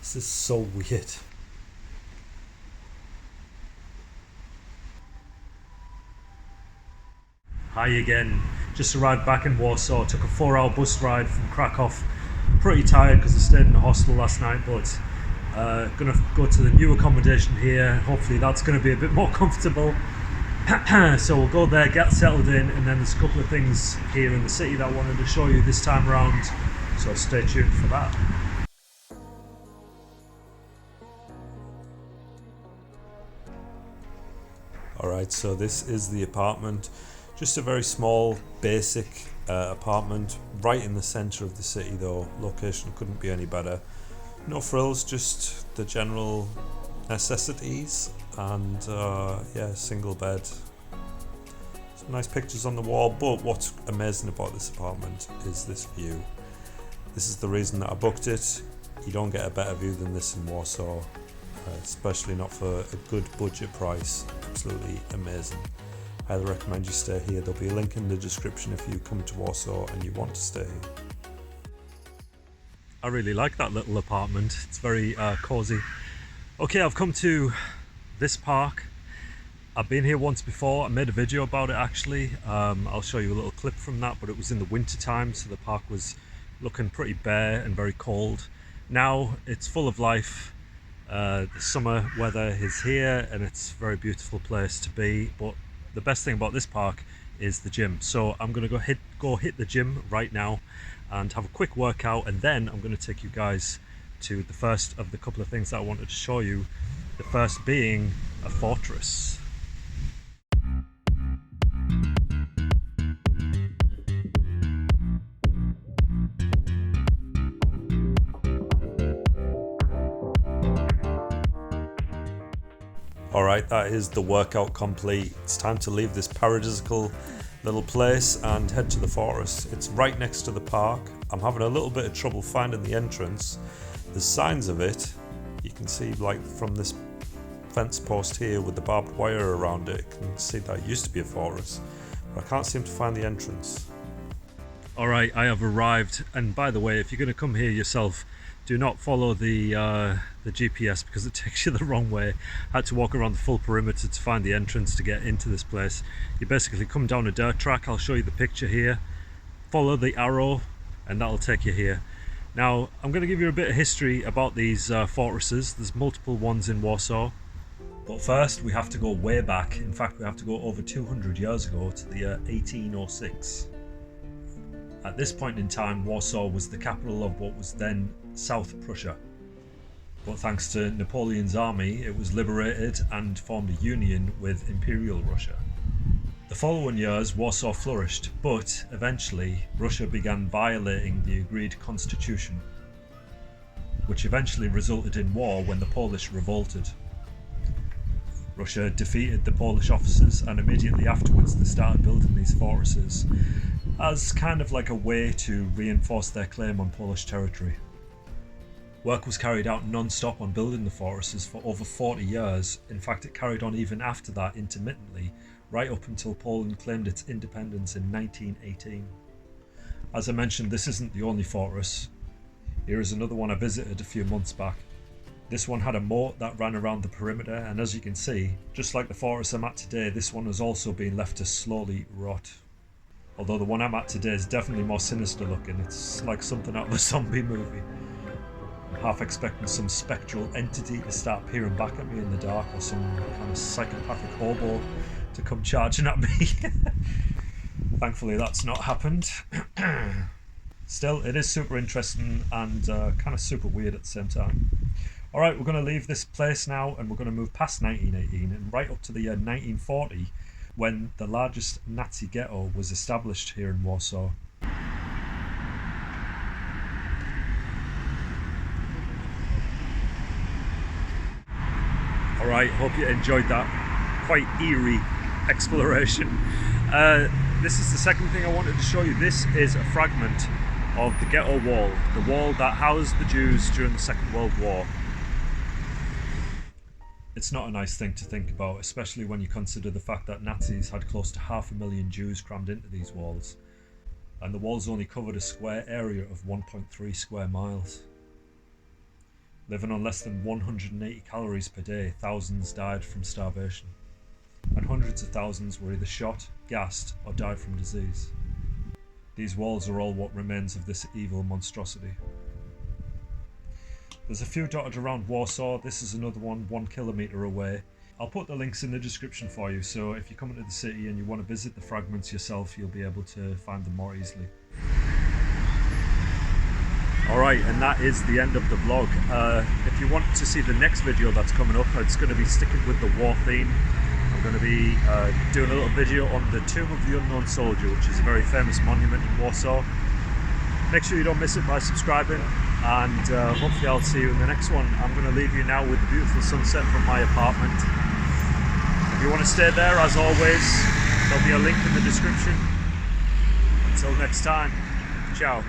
This is so weird. Hi again. Just arrived back in Warsaw. Took a 4-hour bus ride from Krakow. Pretty tired because I stayed in a hostel last night, but gonna go to the new accommodation here. Hopefully that's gonna be a bit more comfortable. So we'll go there, get settled in, and then there's a couple of things here in the city that I wanted to show you this time around. So stay tuned for that. Alright, so this is the apartment. Just a very small, basic apartment, right in the centre of the city though. Location couldn't be any better. No frills, just the general necessities, and yeah, single bed. Some nice pictures on the wall, but what's amazing about this apartment is this view. This is the reason that I booked it. You don't get a better view than this in Warsaw, especially not for a good budget price. Absolutely amazing. Highly recommend you stay here. There'll be a link in the description if you come to Warsaw and you want to stay here. I really like that little apartment. It's very cozy. Okay, I've come to this park. I've been here once before. I made a video about it actually. I'll show you a little clip from that, but it was in the winter time, so the park was looking pretty bare and very cold. Now it's full of life. The summer weather is here and it's a very beautiful place to be, but the best thing about this park is the gym. So I'm going to go hit the gym right now and have a quick workout, and then I'm going to take you guys to the first of the couple of things that I wanted to show you. The first being a fortress. Alright, that is the workout complete. It's time to leave this paradisical little place and head to the forest. It's right next to the park. I'm having a little bit of trouble finding the entrance. There's signs of it. You can see, like, from this fence post here with the barbed wire around it, you can see that it used to be a forest, but I can't seem to find the entrance. Alright, I have arrived, and by the way, if you're going to come here yourself, do not follow the GPS because it takes you the wrong way. I had to walk around the full perimeter to find the entrance to get into this place. You basically come down a dirt track. I'll show you the picture here. Follow the arrow and that'll take you here. Now, I'm going to give you a bit of history about these fortresses. There's multiple ones in Warsaw. But first, we have to go way back. In fact, we have to go over 200 years ago to the year 1806. At this point in time, Warsaw was the capital of what was then South Prussia. But thanks to Napoleon's army, it was liberated and formed a union with Imperial Russia. The following years, Warsaw flourished, but eventually Russia began violating the agreed constitution, which eventually resulted in war when the Polish revolted. Russia defeated the Polish officers, and immediately afterwards they started building these fortresses as kind of like a way to reinforce their claim on Polish territory. Work was carried out non-stop on building the fortresses for over 40 years. In fact, it carried on even after that intermittently, right up until Poland claimed its independence in 1918. As I mentioned, this isn't the only fortress. Here is another one I visited a few months back. This one had a moat that ran around the perimeter, and as you can see, just like the fortress I'm at today, this one has also been left to slowly rot. Although the one I'm at today is definitely more sinister looking. It's like something out of a zombie movie. I'm half expecting some spectral entity to start peering back at me in the dark, or some kind of psychopathic hobo to come charging at me. Thankfully that's not happened. Still, it is super interesting and kind of super weird at the same time. Alright, we're going to leave this place now and we're going to move past 1918 and right up to the year 1940, when the largest Nazi ghetto was established here in Warsaw. Alright, hope you enjoyed that quite eerie exploration. This is the second thing I wanted to show you. This is a fragment of the ghetto wall, the wall that housed the Jews during the Second World War. It's not a nice thing to think about, especially when you consider the fact that Nazis had close to 500,000 Jews crammed into these walls, and the walls only covered a square area of 1.3 square miles. Living on less than 180 calories per day, thousands died from starvation. And hundreds of thousands were either shot, gassed, or died from disease. These walls are all what remains of this evil monstrosity. There's a few dotted around Warsaw. This is another one 1 kilometre away. I'll put the links in the description for you, so if you come into the city and you want to visit the fragments yourself, you'll be able to find them more easily. Alright, and that is the end of the vlog. If you want to see the next video that's coming up, it's going to be sticking with the war theme. I'm going to be doing a little video on the Tomb of the Unknown Soldier, which is a very famous monument in Warsaw. Make sure you don't miss it by subscribing, and hopefully I'll see you in the next one. I'm going to leave you now with the beautiful sunset from my apartment. If you want to stay there, as always, there'll be a link in the description. Until next time, ciao.